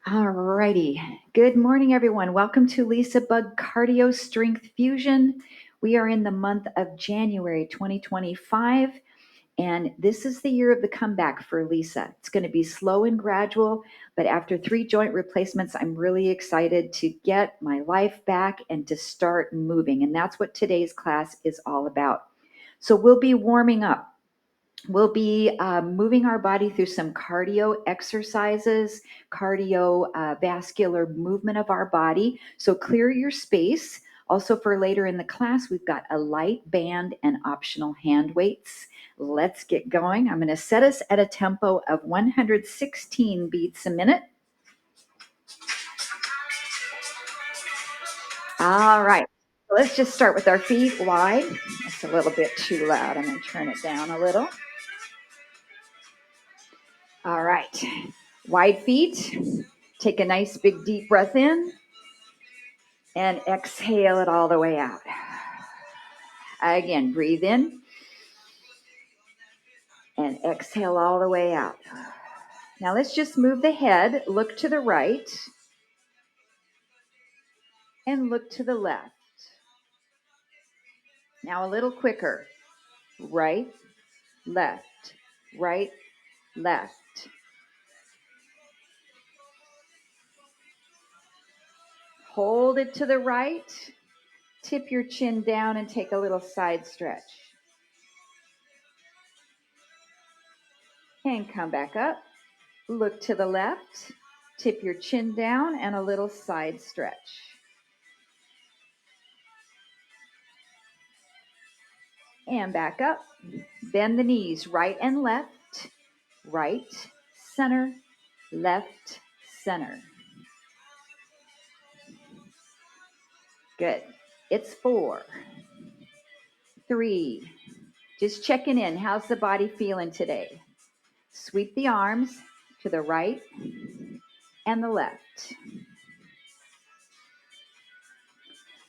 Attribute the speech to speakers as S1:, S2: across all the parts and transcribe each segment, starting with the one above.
S1: All righty. Good morning, everyone. Welcome to LisaBug Cardio-Strength Fusion. We are in the month of January 2025, and this is the year of the comeback for Lisa. It's going to be slow and gradual, but after 3 joint replacements, I'm really excited to get my life back and to start moving, and that's what today's class is all about. So we'll be warming up. We'll be moving our body through some cardio exercises, cardiovascular movement of our body. So clear your space. Also for later in the class, we've got a light band and optional hand weights. Let's get going. I'm going to set us at a tempo of 116 beats a minute. All right. Let's just start with our feet wide. That's a little bit too loud. I'm going to turn it down a little. All right. Wide feet. Take a nice big deep breath in and exhale it all the way out. Again, breathe in and exhale all the way out. Now let's just move the head, look to the right and look to the left. Now a little quicker. Right, left, right, left. Hold it to the right. Tip your chin down and take a little side stretch. And come back up. Look to the left. Tip your chin down and a little side stretch. And back up. Bend the knees right and left. Right, center, left, center. Good. It's 4, 3. Just checking in. How's the body feeling today? Sweep the arms to the right and the left.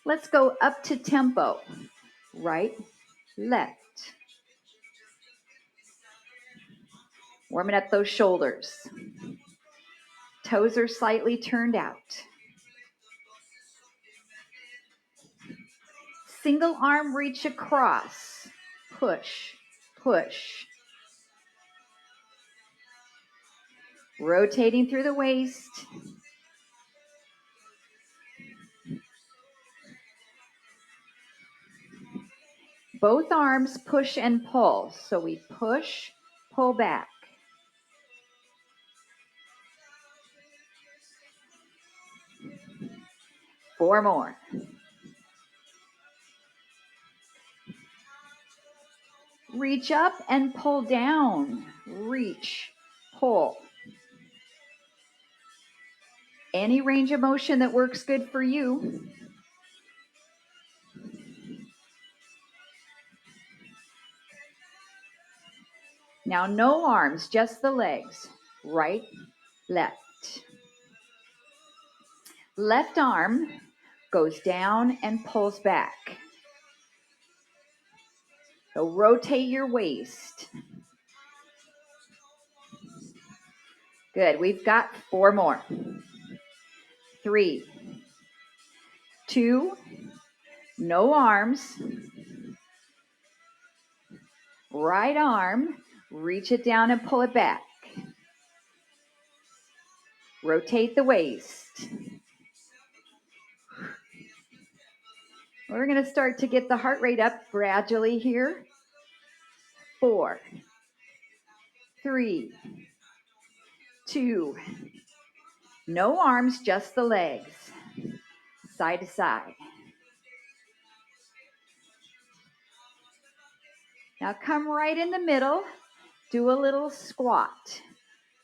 S1: Let's go up to tempo. Right, left. Warming up those shoulders. Toes are slightly turned out. Single arm reach across. Push, push. Rotating through the waist. Both arms push and pull. So we push, pull back. Four more. Reach up and pull down. Reach, pull. Any range of motion that works good for you. Now no arms, just the legs. Right, left. Left arm goes down and pulls back. So rotate your waist. Good. We've got 4 more. 3, 2, no arms. Right arm, reach it down and pull it back. Rotate the waist. We're going to start to get the heart rate up gradually here. 4, 3, 2, no arms, just the legs. Side to side. Now come right in the middle. Do a little squat.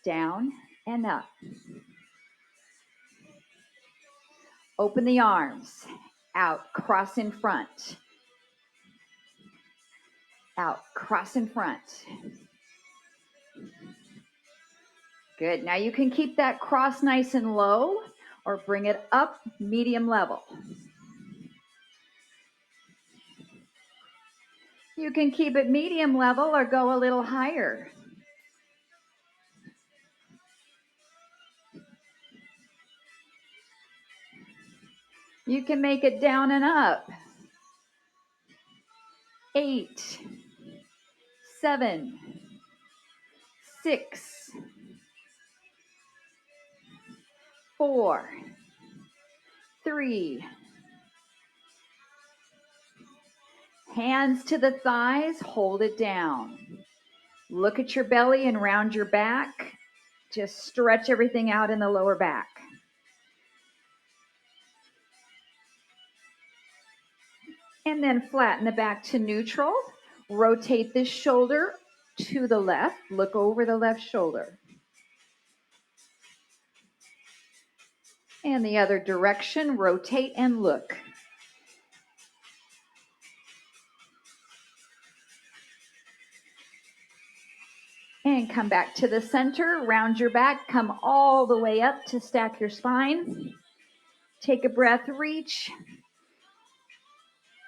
S1: Down and up. Open the arms. Out, cross in front. Out, cross in front. Good. Now you can keep that cross nice and low or bring it up medium level. You can keep it medium level or go a little higher. You can make it down and up. 8, 7, 6, 4, 3. Hands to the thighs, hold it down. Look at your belly and round your back. Just stretch everything out in the lower back. And then flatten the back to neutral. Rotate this shoulder to the left. Look over the left shoulder. And the other direction, rotate and look. And come back to the center, round your back, come all the way up to stack your spine. Take a breath, reach,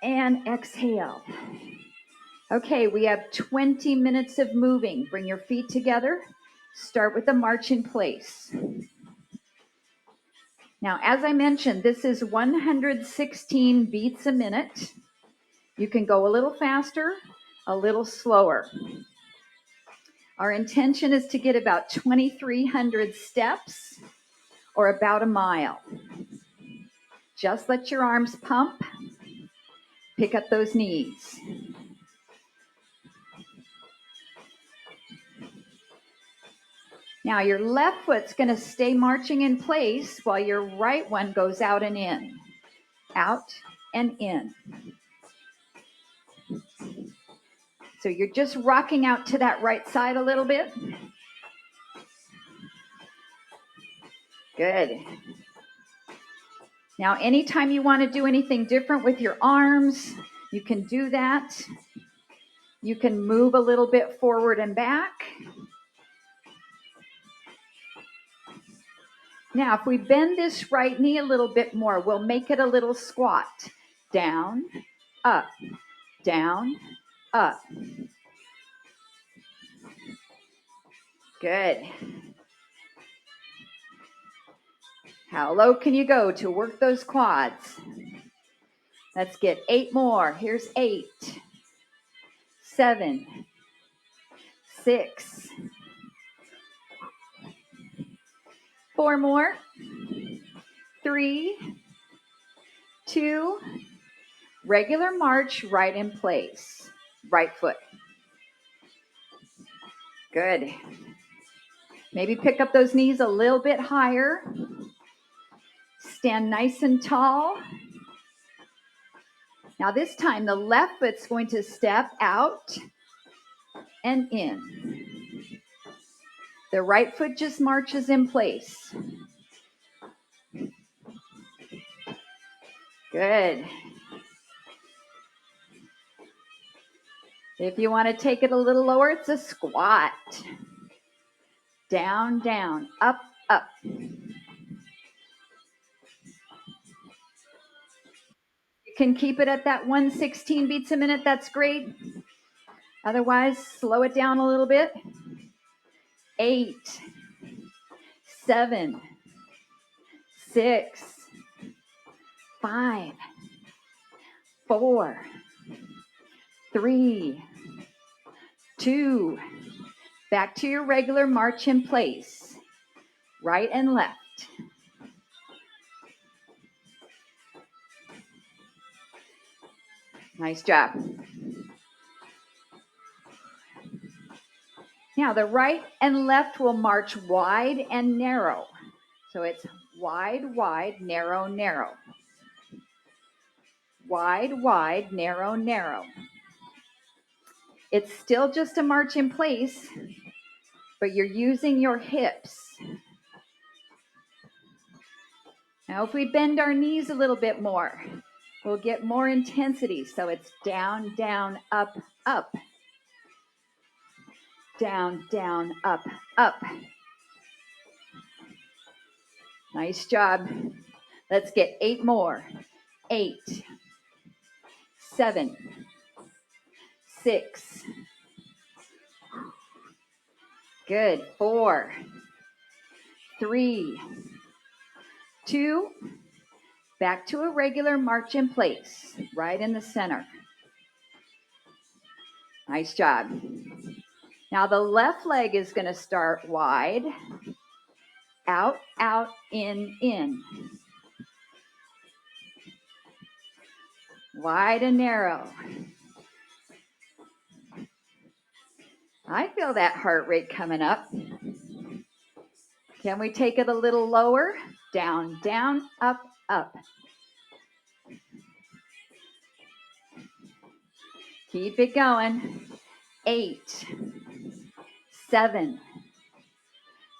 S1: and exhale. Okay, we have 20 minutes of moving. Bring your feet together. Start with the march in place. Now, as I mentioned, this is 116 beats a minute. You can go a little faster, a little slower. Our intention is to get about 2,300 steps or about a mile. Just let your arms pump. Pick up those knees. Now your left foot's going to stay marching in place while your right one goes out and in. Out and in. So you're just rocking out to that right side a little bit. Good. Now, anytime you want to do anything different with your arms, you can do that. You can move a little bit forward and back. Now, if we bend this right knee a little bit more, we'll make it a little squat. Down, up, down, up. Good. How low can you go to work those quads? Let's get 8 more. Here's 8, 7, 6, 4 more, 3, 2, regular march right in place. Right foot. Good. Maybe pick up those knees a little bit higher. Stand nice and tall. Now this time the left foot's going to step out and in. The right foot just marches in place. Good. If you want to take it a little lower, it's a squat. Down, down, up, up. You can keep it at that 116 beats a minute. That's great. Otherwise, slow it down a little bit. 8, 7, 6, 5, 4, 3, 2. Back to your regular march in place. Right and left. Nice job. Now the right and left will march wide and narrow. So it's wide, wide, narrow, narrow. Wide, wide, narrow, narrow. It's still just a march in place, but you're using your hips. Now if we bend our knees a little bit more, we'll get more intensity. So it's down, down, up, up. Down, down, up, up. Nice job. Let's get 8 more. 8, 7, 6. Good. 4, 3, 2. Back to a regular march in place, right in the center. Nice job. Now the left leg is going to start wide. Out, out, in. Wide and narrow. I feel that heart rate coming up. Can we take it a little lower? Down, down, up, up. Keep it going. 8, 7,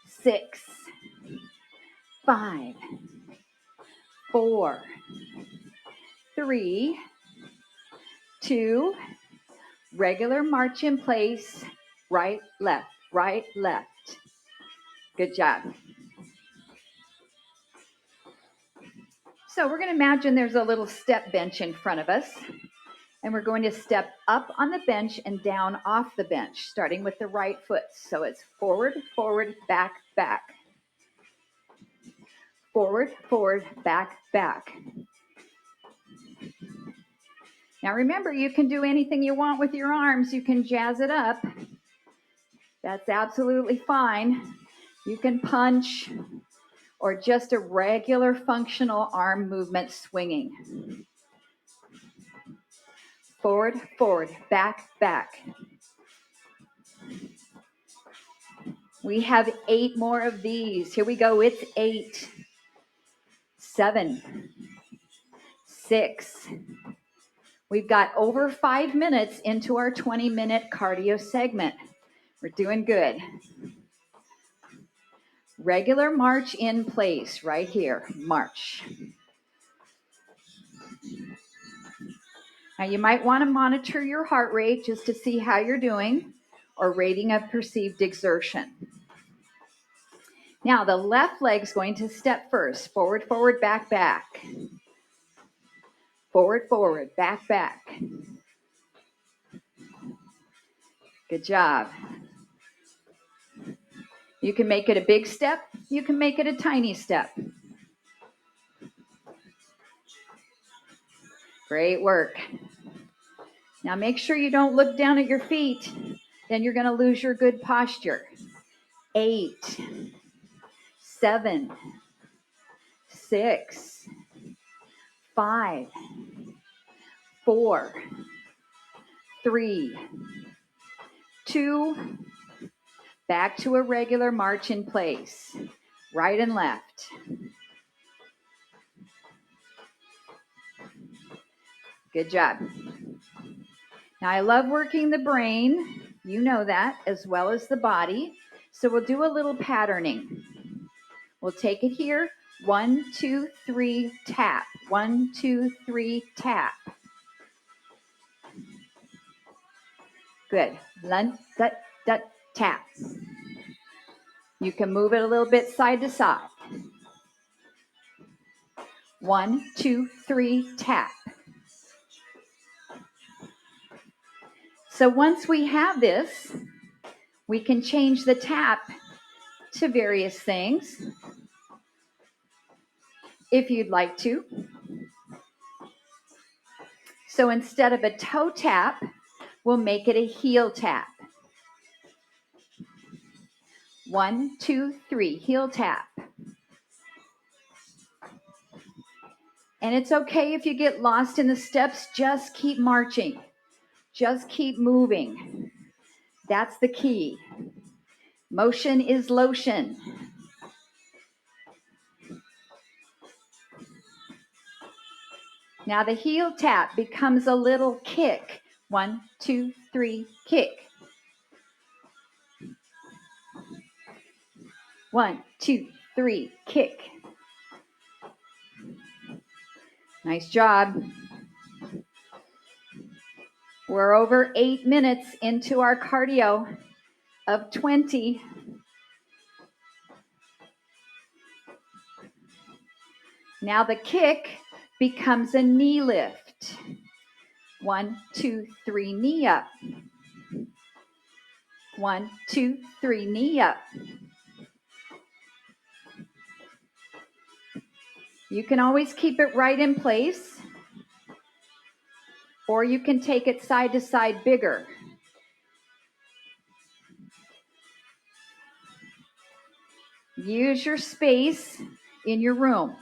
S1: 6, 5, 4, 3, 2, regular march in place. Right, left, right, left. Good job. So we're going to imagine there's a little step bench in front of us. And we're going to step up on the bench and down off the bench, starting with the right foot. So it's forward, forward, back, back. Forward, forward, back, back. Now remember, you can do anything you want with your arms. You can jazz it up. That's absolutely fine. You can punch or just a regular functional arm movement swinging. Forward, forward, back, back. We have 8 more of these. Here we go. It's 8, 7, 6. We've got over 5 minutes into our 20-minute cardio segment. We're doing good. Regular march in place right here. March. Now you might want to monitor your heart rate just to see how you're doing or rating of perceived exertion. Now the left leg's going to step first. Forward, forward, back, back. Forward, forward, back, back. Good job. You can make it a big step. You can make it a tiny step. Great work. Now make sure you don't look down at your feet. Then you're going to lose your good posture. 8, 7, 6, 5, 4, 3, 2, back to a regular march in place. Right and left. Good job. Now I love working the brain, you know that, as well as the body. So we'll do a little patterning. We'll take it here. 1, 2, 3, tap. 1, 2, 3, tap. Good. Lun, dut, dut, tap. You can move it a little bit side to side. 1, 2, 3, tap. So once we have this, we can change the tap to various things if you'd like to. So instead of a toe tap, we'll make it a heel tap. 1, 2, 3, heel tap. And it's okay if you get lost in the steps, just keep marching. Just keep moving. That's the key. Motion is lotion. Now the heel tap becomes a little kick. 1, 2, 3, kick. 1, 2, 3, kick. Nice job. We're over 8 minutes into our cardio of 20. Now the kick becomes a knee lift. 1, 2, 3, knee up. 1, 2, 3, knee up. You can always keep it right in place, or you can take it side to side bigger. Use your space in your room.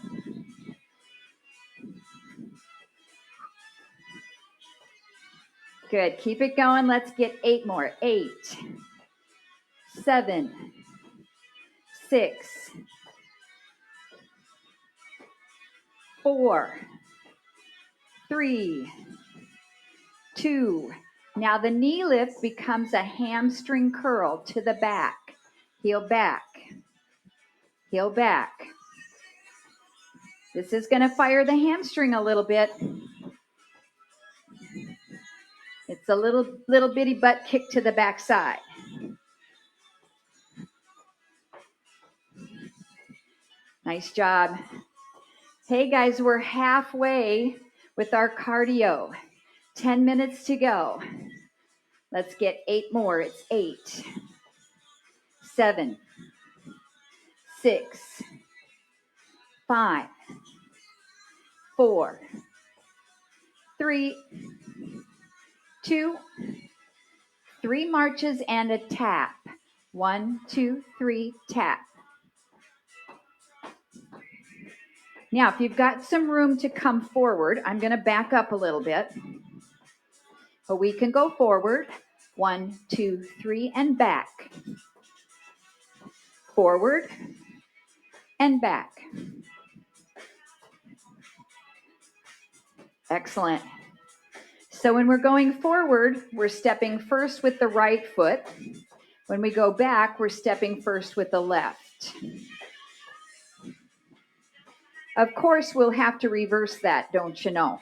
S1: Good. Keep it going. Let's get 8 more. 8, 7, 6, 4, 3, 2. Now the knee lift becomes a hamstring curl to the back. Heel back. Heel back. This is going to fire the hamstring a little bit. It's a little bitty butt kick to the back side. Nice job. Hey guys, we're halfway with our cardio. 10 minutes to go. Let's get 8 more. It's 8, 7, 6, 5, 4, 3, 2, 3 marches and a tap. 1, 2, 3, tap. Now, if you've got some room to come forward, I'm going to back up a little bit. But we can go forward. 1, 2, 3, and back. Forward and back. Excellent. So when we're going forward, we're stepping first with the right foot. When we go back, we're stepping first with the left. Of course, we'll have to reverse that, don't you know?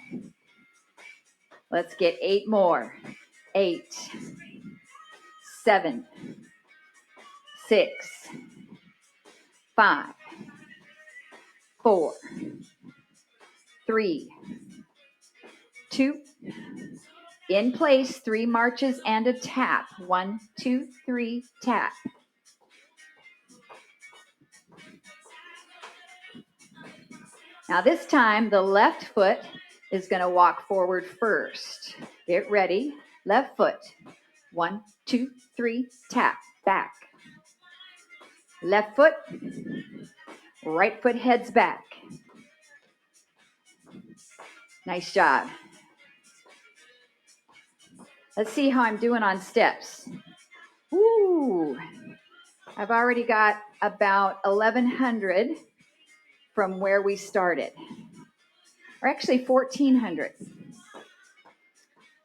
S1: Let's get 8 more. 8, 7, 6, 5, 4, 3, 2, in place, 3 marches and a tap. 1, 2, 3, tap. Now this time, the left foot is going to walk forward first. Get ready. Left foot. 1, 2, 3, tap. Back. Left foot. Right foot heads back. Nice job. Let's see how I'm doing on steps. Ooh, I've already got about 1,100 from where we started. Or actually 1,400.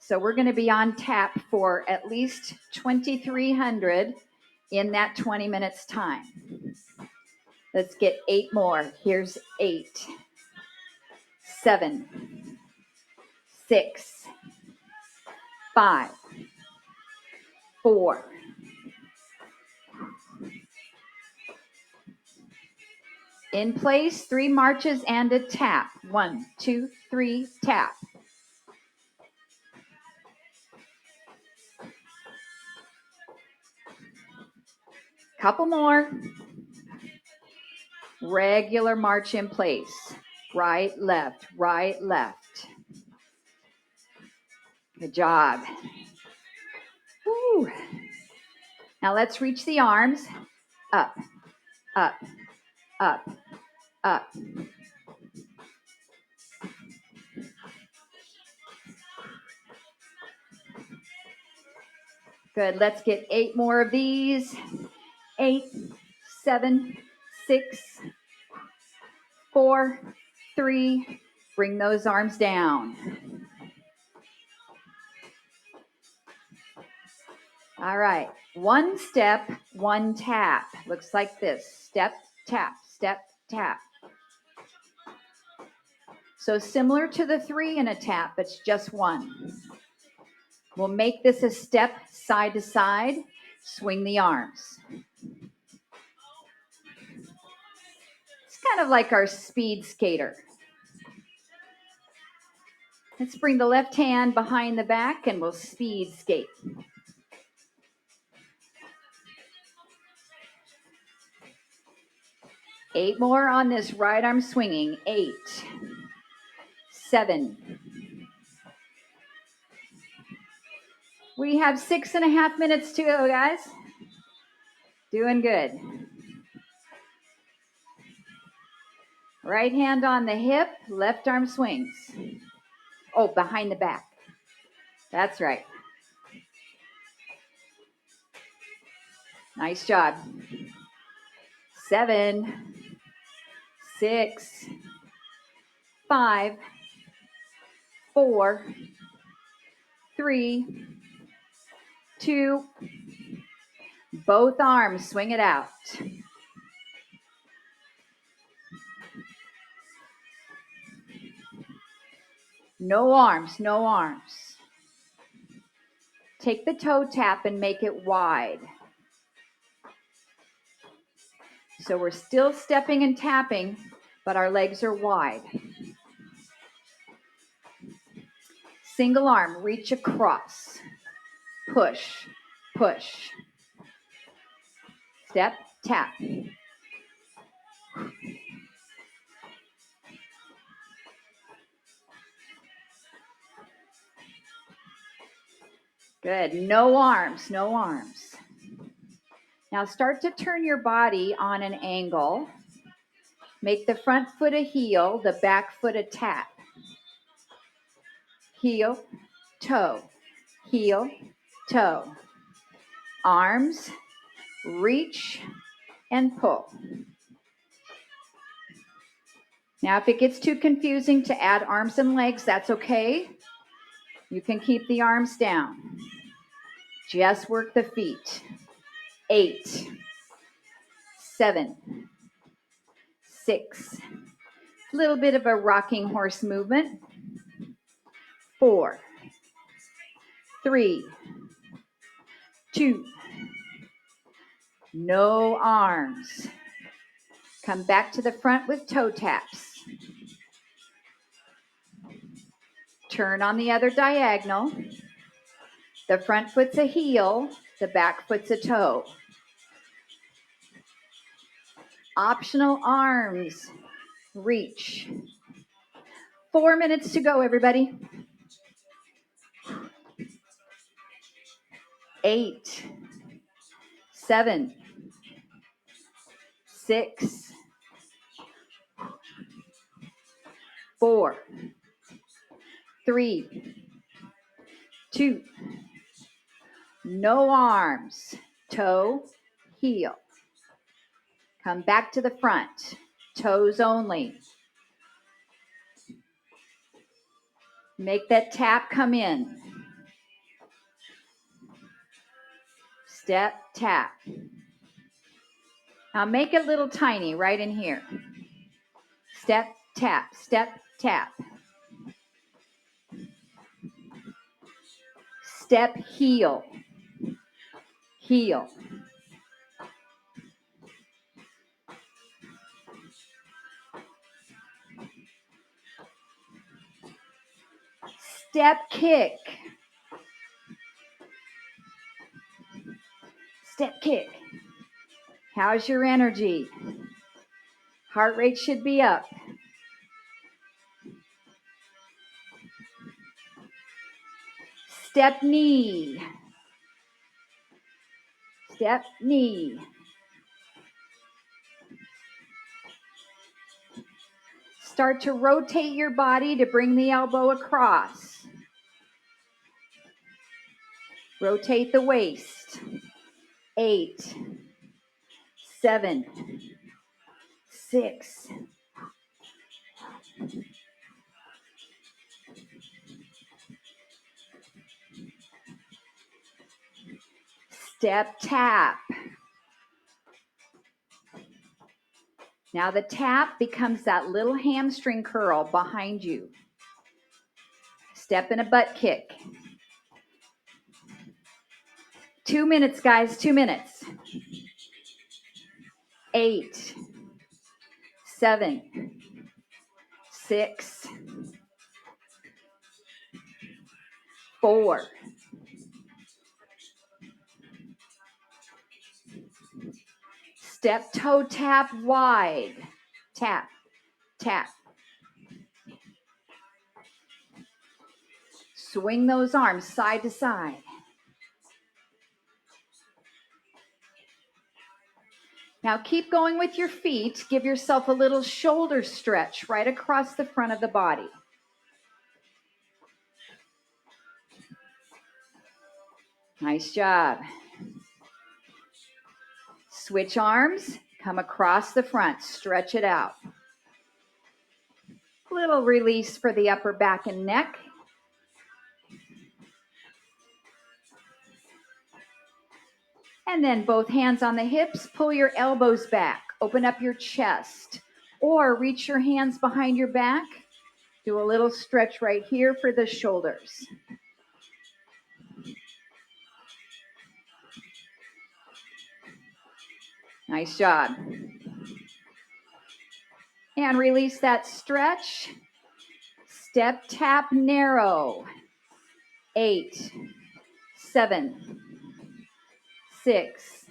S1: So we're going to be on tap for at least 2,300 in that 20 minutes time. Let's get 8 more. Here's 8, 7, 6, 5, 4, in place, 3 marches and a tap. 1, 2, 3, tap. Couple more. Regular march in place. Right, left, right, left. Good job. Woo. Now let's reach the arms. Up, up, up, up. Good. Let's get 8 more of these. 8, 7, 6, 4, 3. Bring those arms down. All right. 1 step, 1 tap. Looks like this. Step, tap, step, tap. So similar to the 3 and a tap, it's just 1. We'll make this a step side to side. Swing the arms. It's kind of like our speed skater. Let's bring the left hand behind the back and we'll speed skate. 8 more on this right arm swinging. 8, 7. We have 6.5 minutes to go, guys. Doing good. Right hand on the hip, left arm swings. Oh, behind the back. That's right. Nice job. 7, 6, 5, 4, 3, 2. Both arms, swing it out. No arms, no arms. Take the toe tap and make it wide. So we're still stepping and tapping, but our legs are wide. Single arm, reach across. Push, push. Step, tap. Good. No arms, no arms. Now start to turn your body on an angle. Make the front foot a heel, the back foot a tap. Heel, toe, heel, toe. Arms, reach, and pull. Now, if it gets too confusing to add arms and legs, that's okay. You can keep the arms down. Just work the feet. 8, 7, 6. A little bit of a rocking horse movement. 4, 3, 2. No arms. Come back to the front with toe taps. Turn on the other diagonal. The front foot's a heel, the back foot's a toe. Optional arms. Reach. 4 minutes to go, everybody. 8, 7, 6, 4, 3, 2. No arms. Toe, heel. Come back to the front. Toes only. Make that tap come in. Step, tap. Now make it little tiny right in here. Step, tap, step, tap. Step, heel, heel. Step, kick. Step, kick. How's your energy? Heart rate should be up. Step, knee. Step, knee. Start to rotate your body to bring the elbow across. Rotate the waist. 8, 7, 6. Step, tap. Now the tap becomes that little hamstring curl behind you. Step in a butt kick. 2 minutes, guys, 2 minutes. 8, 7, 6, 4. Step toe tap wide. Tap, tap. Swing those arms side to side. Now keep going with your feet. Give yourself a little shoulder stretch right across the front of the body. Nice job. Switch arms, come across the front, stretch it out. Little release for the upper back and neck. And then both hands on the hips, pull your elbows back, open up your chest, or reach your hands behind your back. Do a little stretch right here for the shoulders. Nice job. And release that stretch. Step, tap, narrow. 8, 7, 6.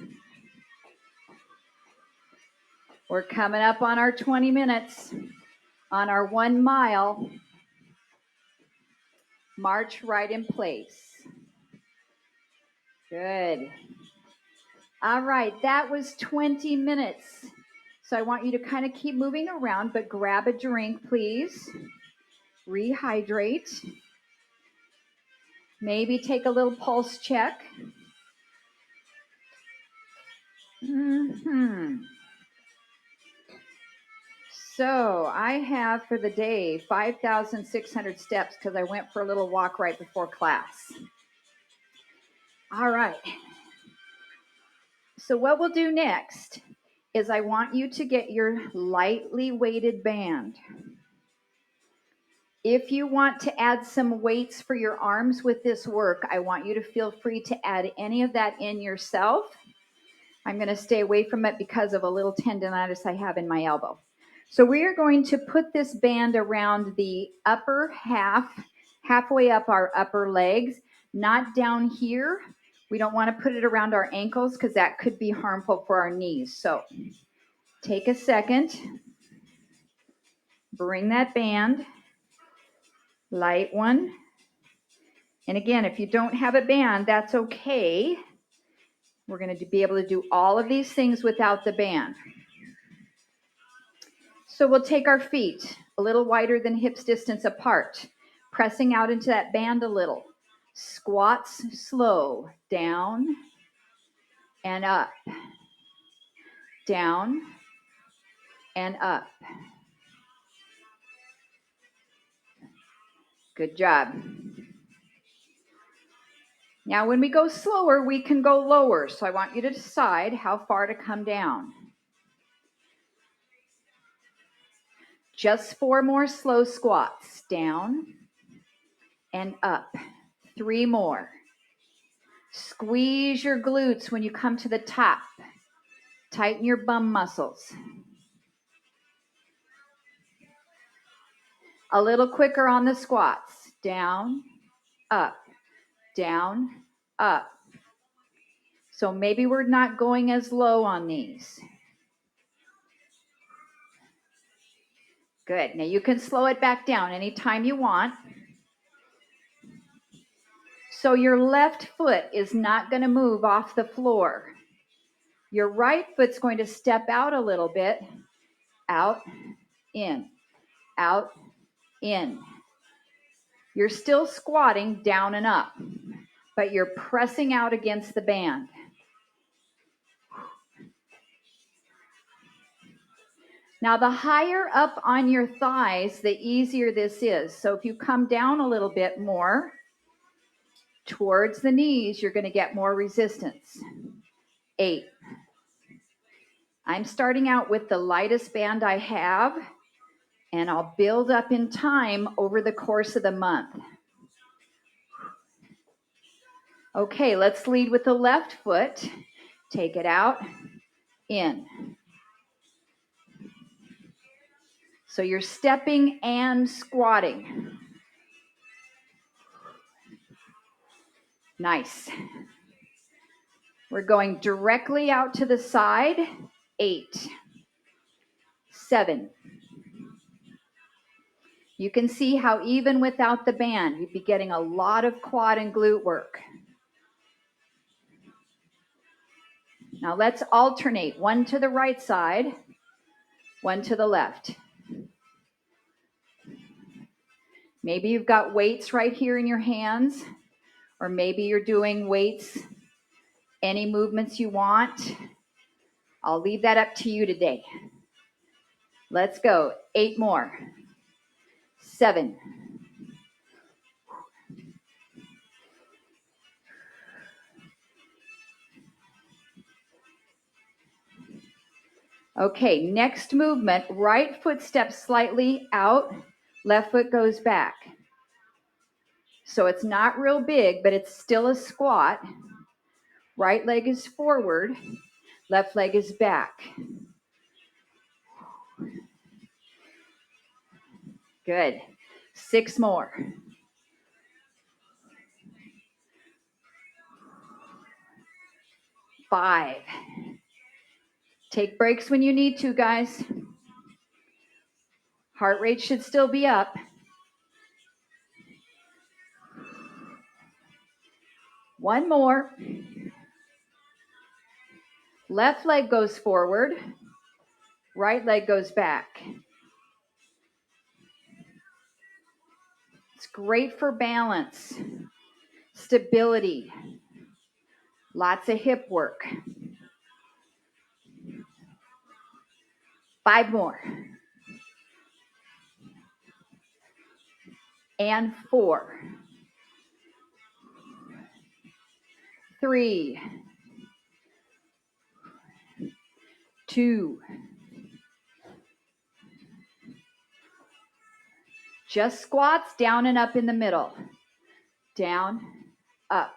S1: We're coming up on our 20 minutes on our 1 mile. March right in place. Good. All right, that was 20 minutes. So I want you to kind of keep moving around, but grab a drink, please. Rehydrate. Maybe take a little pulse check. So I have for the day 5,600 steps because I went for a little walk right before class. All right. So what we'll do next is I want you to get your lightly weighted band. If you want to add some weights for your arms with this work, I want you to feel free to add any of that in yourself. I'm going to stay away from it because of a little tendonitis I have in my elbow. So we are going to put this band around the upper halfway up our upper legs, not down here. We don't want to put it around our ankles because that could be harmful for our knees. So take a second, bring that band, light one. And again, if you don't have a band, that's okay. We're going to be able to do all of these things without the band. So we'll take our feet a little wider than hips distance apart, pressing out into that band a little. Squats slow, down and up, down and up. Good job. Now when we go slower, we can go lower. So I want you to decide how far to come down. Just 4 more slow squats, down and up. 3 more. Squeeze your glutes when you come to the top. Tighten your bum muscles. A little quicker on the squats. Down, up, down, up. So maybe we're not going as low on these. Good. Now you can slow it back down anytime you want. So your left foot is not going to move off the floor. Your right foot's going to step out a little bit. Out, in, out, in. You're still squatting down and up, but you're pressing out against the band. Now, the higher up on your thighs, the easier this is. So if you come down a little bit more towards the knees, you're going to get more resistance. 8. I'm starting out with the lightest band I have, and I'll build up in time over the course of the month. Okay, let's lead with the left foot. Take it out, in. So you're stepping and squatting. Nice. We're going directly out to the side. 8, 7. You can see how even without the band, you'd be getting a lot of quad and glute work. Now let's alternate, one to the right side, one to the left. Maybe you've got weights right here in your hands, or maybe you're doing weights, any movements you want. I'll leave that up to you today. Let's go. 8 more. 7. Okay, next movement, right foot steps slightly out, left foot goes back. So it's not real big, but it's still a squat. Right leg is forward, left leg is back. Good. 6 more. 5. Take breaks when you need to, guys. Heart rate should still be up. 1 more. Left leg goes forward, right leg goes back. It's great for balance, stability, lots of hip work. 5 more. And 4. 3. 2. Just squats, down and up in the middle. Down, up.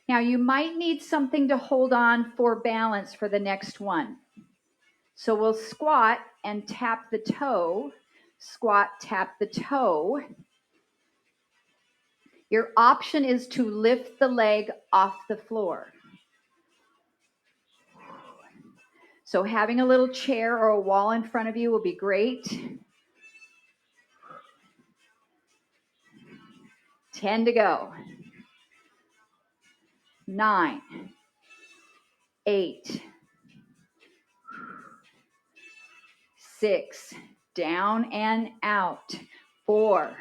S1: Now you might need something to hold on for balance for the next one. So we'll squat and tap the toe. Squat, tap the toe. Your option is to lift the leg off the floor. So having a little chair or a wall in front of you will be great. 10 to go. 9, 8, 6, down and out. 4,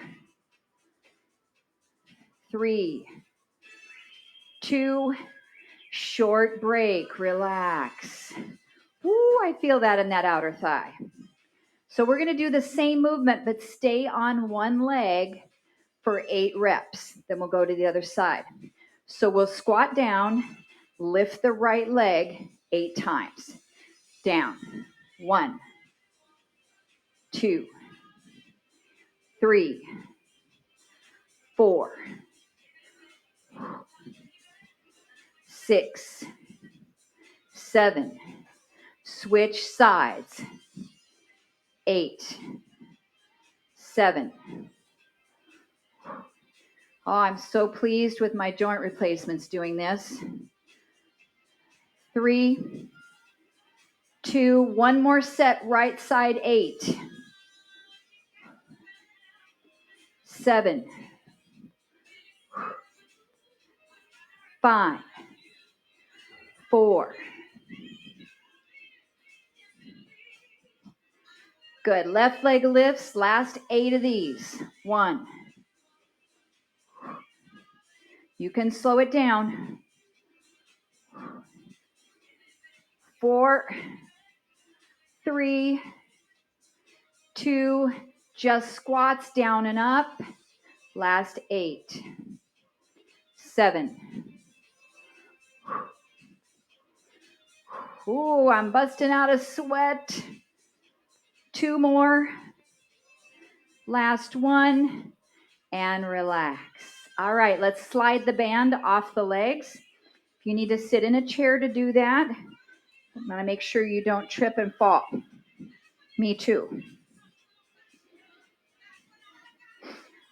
S1: 3, 2, short break, relax. Woo, I feel that in that outer thigh. So we're going to do the same movement, but stay on one leg for 8 reps. Then we'll go to the other side. So we'll squat down, lift the right leg 8 times. Down. 1, 2, 3, 4, 6, 7. Switch sides. 8, 7. Oh, I'm so pleased with my joint replacements doing this. 3, 2, 1 more set, right side 8, 7, 5, 4. Good. Left leg lifts, last 8 of these. 1. You can slow it down. 4, 3, 2, just squats down and up. Last 8, 7. Ooh, I'm busting out a sweat. 2 more. Last 1. And relax. All right, let's slide the band off the legs. If you need to sit in a chair to do that, I'm going to make sure you don't trip and fall. Me too.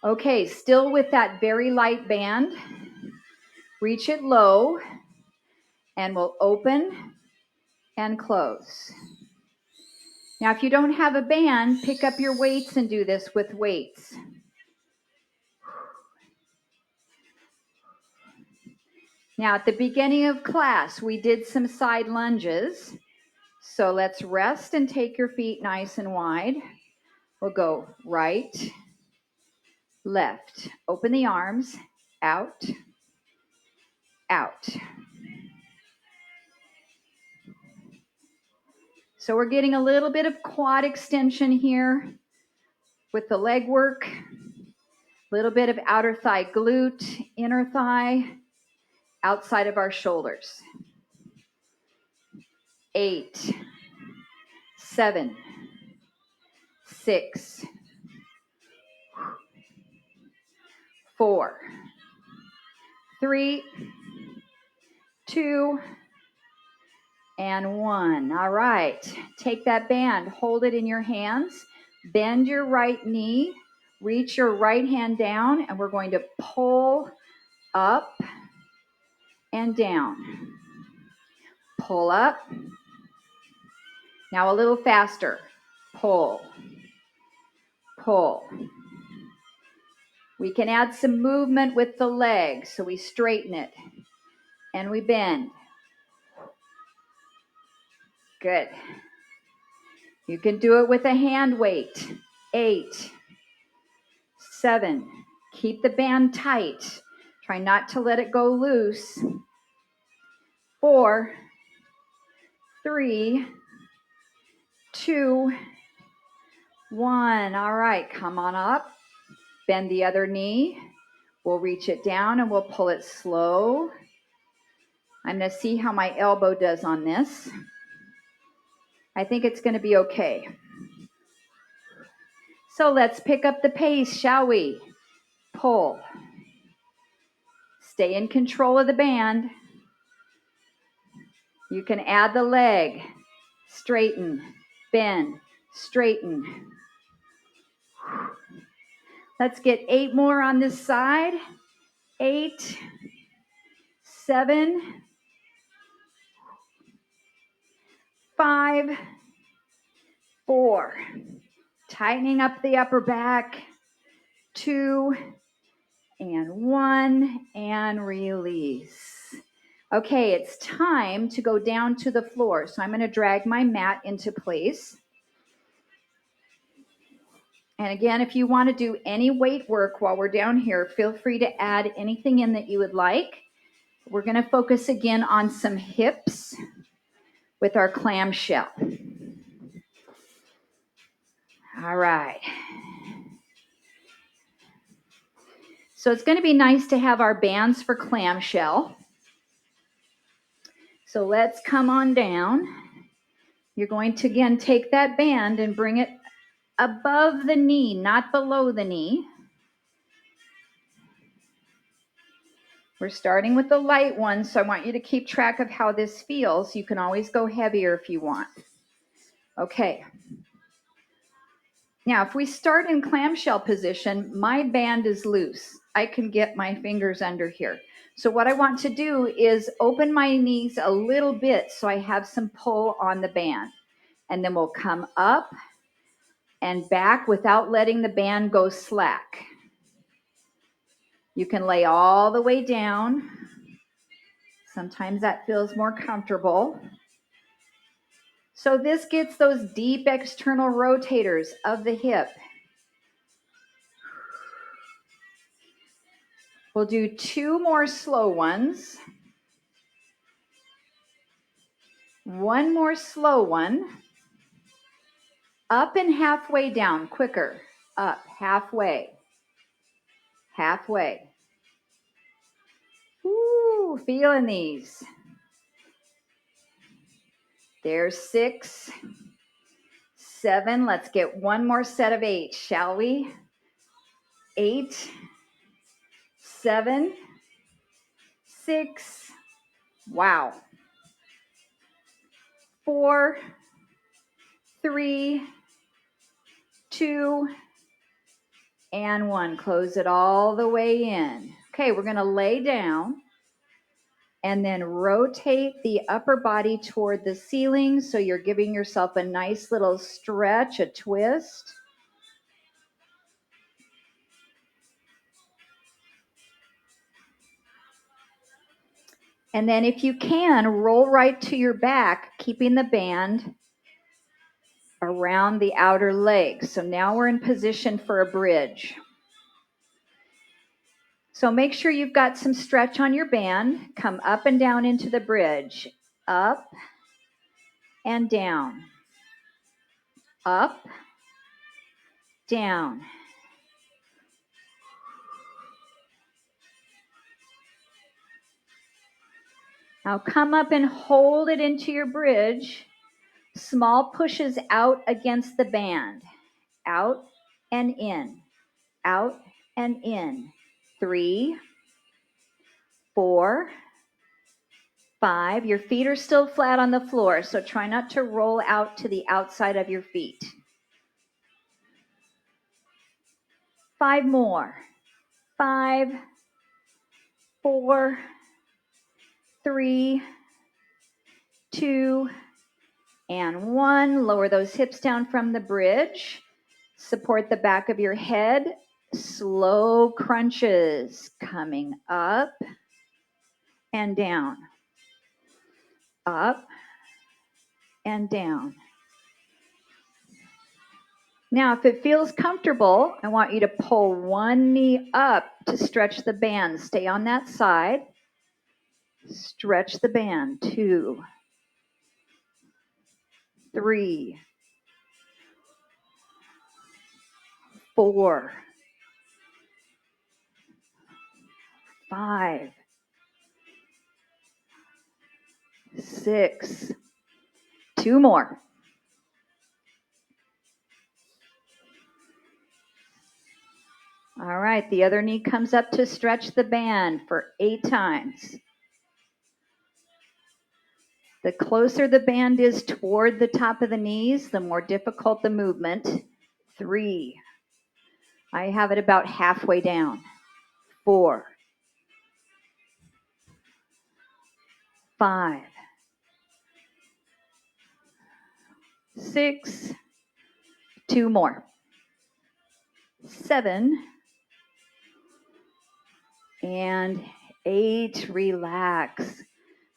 S1: Okay, still with that very light band. Reach it low. And we'll open and close. Now, if you don't have a band, pick up your weights and do this with weights. Now, at the beginning of class, we did some side lunges. So let's rest and take your feet nice and wide. We'll go right, left. Open the arms, out, out. So we're getting a little bit of quad extension here with the leg work. A little bit of outer thigh glute, inner thigh, outside of our shoulders. 8, 7, 6, 4, 3, 2, and 1. All right. Take that band, hold it in your hands, bend your right knee, reach your right hand down, and we're going to pull up and down. Pull up. Now a little faster. Pull. Pull. We can add some movement with the legs, so we straighten it and we bend. Good. You can do it with a hand weight. 8, 7. Keep the band tight. Try not to let it go loose. 4, 3, 2, 1. All right, come on up. Bend the other knee. We'll reach it down and we'll pull it slow. I'm going to see how my elbow does on this. I think it's going to be okay. So let's pick up the pace, shall we? Pull. Stay in control of the band. You can add the leg. Straighten, bend, straighten. Let's get 8 more on this side. 8, 7, 5, 4. Tightening up the upper back. 2, and 1, and release. Okay, it's time to go down to the floor. So I'm going to drag my mat into place. And again, if you want to do any weight work while we're down here, feel free to add anything in that you would like. We're going to focus again on some hips with our clamshell. All right. So it's going to be nice to have our bands for clamshell. So let's come on down. You're going to, again, take that band and bring it above the knee, not below the knee. We're starting with the light one, so I want you to keep track of how this feels. You can always go heavier if you want. Okay. Now, if we start in clamshell position, my band is loose. I can get my fingers under here. So what I want to do is open my knees a little bit so I have some pull on the band. And then we'll come up and back without letting the band go slack. You can lay all the way down. Sometimes that feels more comfortable. So this gets those deep external rotators of the hip. We'll do 2 more slow ones. 1 more slow one. Up and halfway down, quicker. Up, halfway. Halfway. Ooh, feeling these. There's 6, 7. Let's get 1 more set of 8, shall we? 8, 7, 6. Wow. 4, 3, 2, and 1. Close it all the way in. Okay, we're going to lay down. And then rotate the upper body toward the ceiling so you're giving yourself a nice little stretch, a twist. And then if you can, roll right to your back, keeping the band around the outer leg. So now we're in position for a bridge. So make sure you've got some stretch on your band. Come up and down into the bridge. Up and down. Up, down. Now come up and hold it into your bridge. Small pushes out against the band. Out and in. Out and in. 3, 4, 5. Your feet are still flat on the floor, so try not to roll out to the outside of your feet. 5 more. 5, 4, 3, 2, and 1. Lower those hips down from the bridge. Support the back of your head. Slow crunches coming up and down. Up and down. Now, if it feels comfortable, I want you to pull one knee up to stretch the band. Stay on that side. Stretch the band. 2, 3, 4, 5, 6. 2 more. All right, the other knee comes up to stretch the band for 8 times. The closer the band is toward the top of the knees, the more difficult the movement. 3. I have it about halfway down. 4, 5, 6. 2 more. 7 and 8. Relax.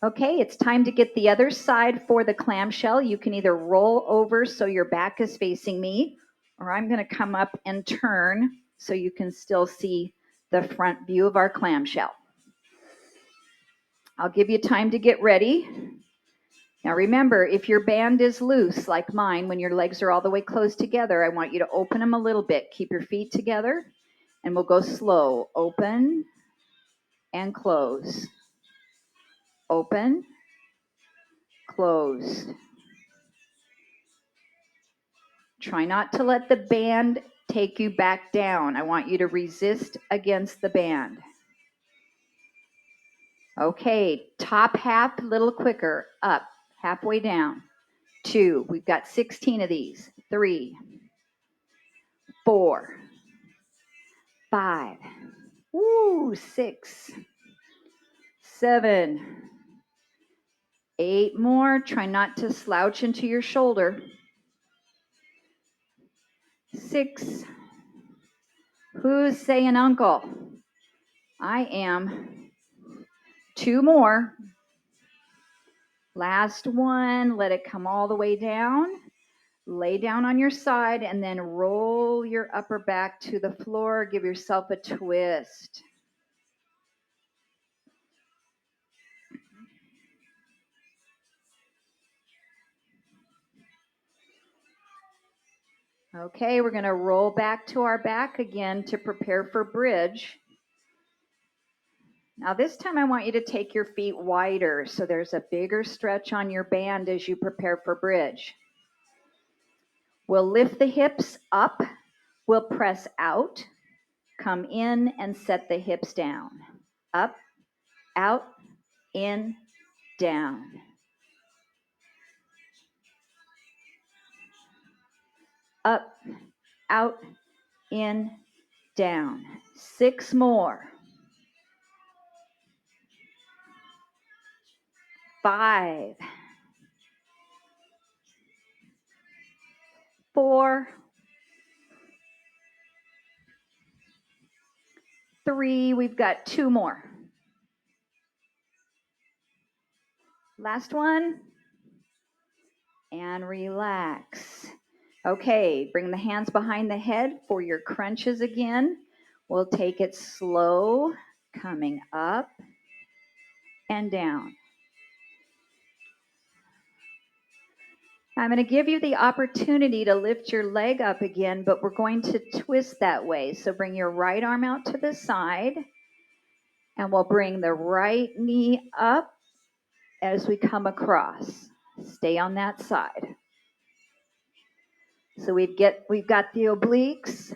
S1: Okay, it's time to get the other side for the clamshell. You can either roll over so your back is facing me, or I'm going to come up and turn so you can still see the front view of our clamshell. I'll give you time to get ready. Now remember, if your band is loose like mine, when your legs are all the way closed together, I want you to open them a little bit. Keep your feet together, and we'll go slow. Open and close. Open, close. Try not to let the band take you back down. I want you to resist against the band. Okay, top half, a little quicker. Up, halfway down. 2. We've got 16 of these. 3, 4, 5. Woo, 6, 7, 8 more. Try not to slouch into your shoulder. 6. Who's saying uncle? I am. 2 more. Last one. Let it come all the way down. Lay down on your side and then roll your upper back to the floor. Give yourself a twist. Okay, we're going to roll back to our back again to prepare for bridge. Now this time I want you to take your feet wider so there's a bigger stretch on your band as you prepare for bridge. We'll lift the hips up. We'll press out, come in and set the hips down. Up, out, in, down. Up, out, in, down. 6 more. 5, 4, 3. We've got 2 more. Last one. And relax. Okay, bring the hands behind the head for your crunches again. We'll take it slow, coming up and down. I'm going to give you the opportunity to lift your leg up again, but we're going to twist that way. So bring your right arm out to the side, and we'll bring the right knee up as we come across. Stay on that side. So we've got the obliques.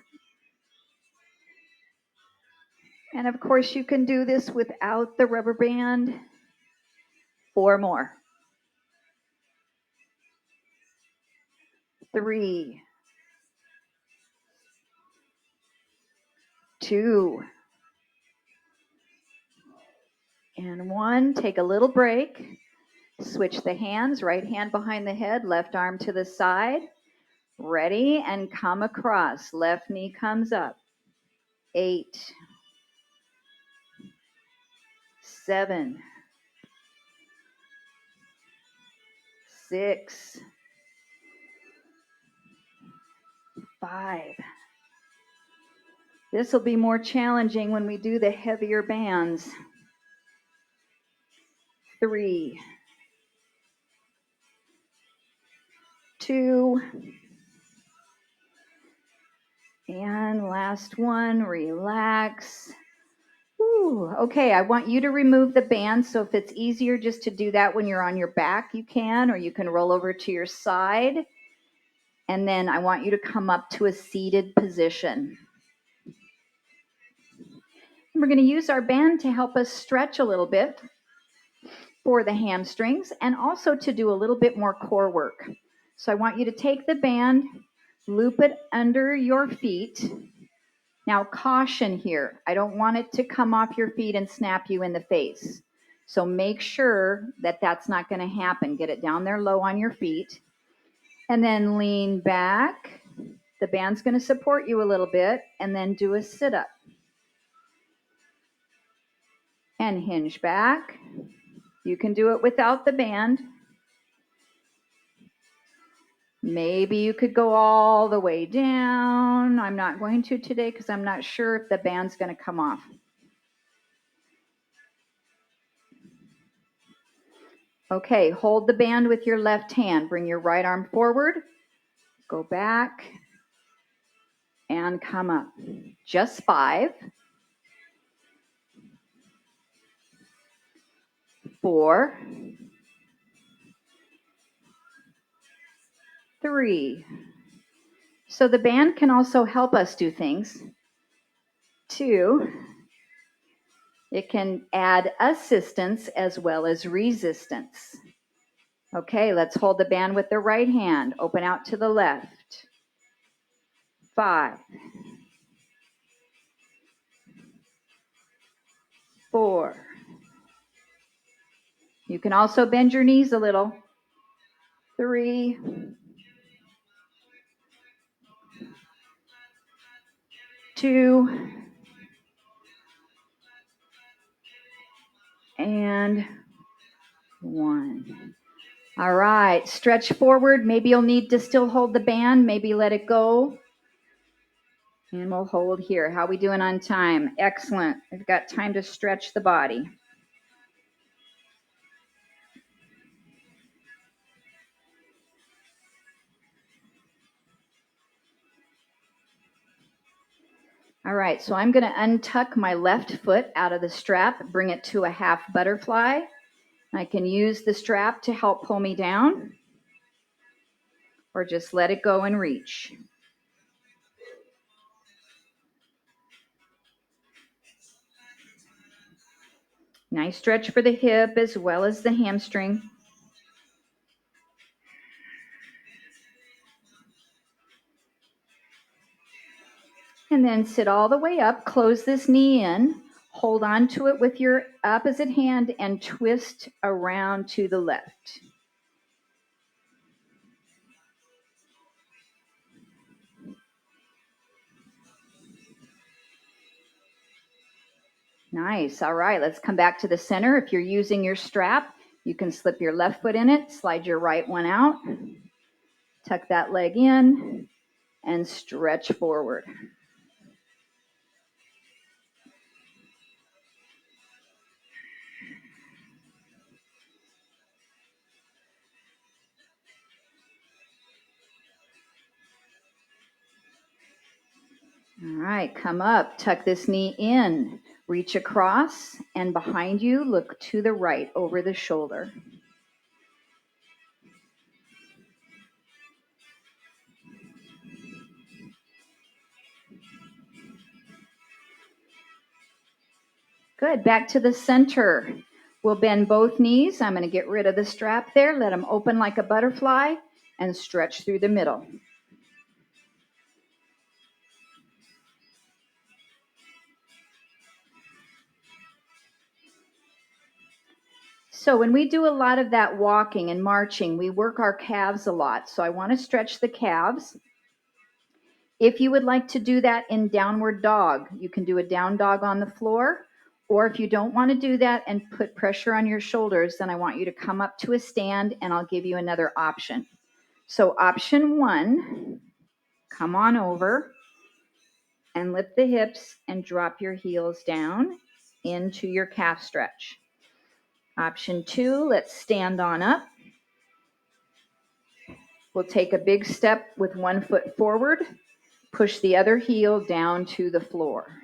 S1: And of course, you can do this without the rubber band. 4 more. 3, 2, and 1. Take a little break. Switch the hands, right hand behind the head, left arm to the side. Ready, and come across. Left knee comes up. 8, 7, 6, 5. This will be more challenging when we do the heavier bands. 3, 2, and last one. Relax. Ooh, okay, I want you to remove the band, so if it's easier just to do that when you're on your back, you can, or you can roll over to your side. And then I want you to come up to a seated position. And we're going to use our band to help us stretch a little bit for the hamstrings and also to do a little bit more core work. So I want you to take the band, loop it under your feet. Now, caution here. I don't want it to come off your feet and snap you in the face. So make sure that that's not going to happen. Get it down there low on your feet. And then lean back. The band's going to support you a little bit. And then do a sit-up. And hinge back. You can do it without the band. Maybe you could go all the way down. I'm not going to today because I'm not sure if the band's going to come off. Okay, hold the band with your left hand. Bring your right arm forward. Go back and come up. Just 5, 4, 3. So the band can also help us do things. 2, it can add assistance as well as resistance. Okay, let's hold the band with the right hand. Open out to the left. 5, 4. You can also bend your knees a little. 3, 2, and 1. All right, stretch forward. Maybe you'll need to still hold the band. Maybe let it go. And we'll hold here. How are we doing on time? Excellent. We've got time to stretch the body. All right, so I'm going to untuck my left foot out of the strap, bring it to a half butterfly. I can use the strap to help pull me down, or just let it go and reach. Nice stretch for the hip as well as the hamstring. And then sit all the way up, close this knee in, Hold on to it with your opposite hand and twist around to the left. Nice. All right, let's come back to the center. If you're using your strap, you can slip your left foot in it, slide your right one out, tuck that leg in, and stretch forward. All right, come up, tuck this knee in, reach across, and behind you, look to the right over the shoulder. Good, back to the center. We'll bend both knees. I'm going to get rid of the strap there, let them open like a butterfly, and stretch through the middle. So when we do a lot of that walking and marching, we work our calves a lot. So I want to stretch the calves. If you would like to do that in downward dog, you can do a down dog on the floor. Or if you don't want to do that and put pressure on your shoulders, then I want you to come up to a stand and I'll give you another option. So option 1, come on over and lift the hips and drop your heels down into your calf stretch. Option 2, let's stand on up. We'll take a big step with one foot forward, push the other heel down to the floor.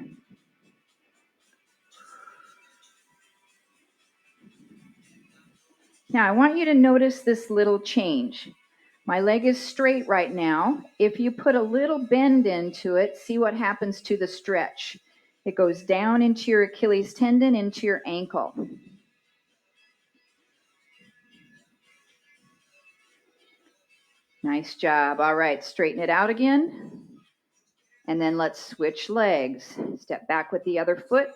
S1: Now I want you to notice this little change. My leg is straight right now. If you put a little bend into it, see what happens to the stretch. It goes down into your Achilles tendon, into your ankle. Nice job. All right, straighten it out again. And then let's switch legs. Step back with the other foot.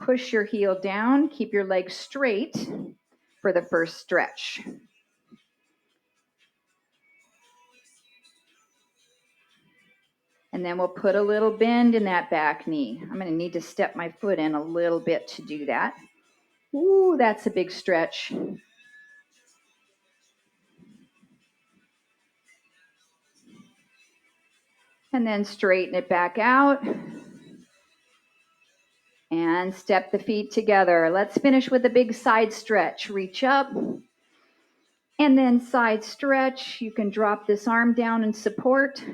S1: Push your heel down. Keep your leg straight for the first stretch. And then we'll put a little bend in that back knee. I'm going to need to step my foot in a little bit to do that. Ooh, that's a big stretch. And then straighten it back out. And step the feet together. Let's finish with a big side stretch. Reach up. And then side stretch. You can drop this arm down and support.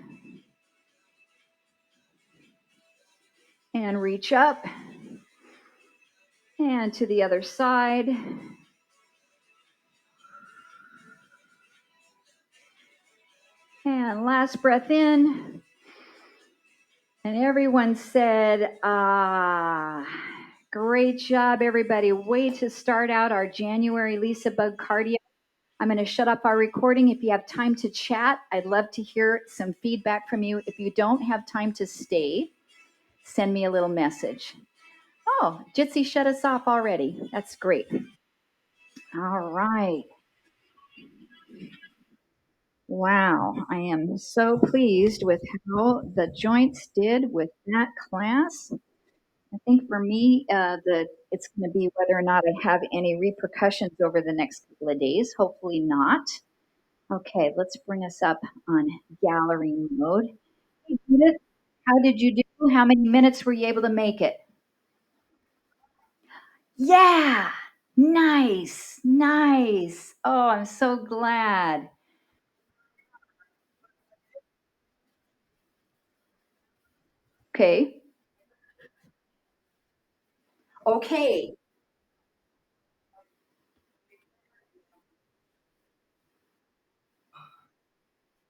S1: And reach up. And to the other side. And last breath in. And everyone said, great job, everybody. Way to start out our January LisaBug Cardio. I'm going to shut up our recording. If you have time to chat, I'd love to hear some feedback from you. If you don't have time to stay, send me a little message. Oh, Jitsi shut us off already. That's great. All right. Wow, I am so pleased with how the joints did with that class. I think for me, it's going to be whether or not I have any repercussions over the next couple of days. Hopefully not. Okay, let's bring us up on gallery mode. Hey, Judith, how did you do? How many minutes were you able to make it? Yeah, nice, nice. Oh, I'm so glad. Okay. Okay,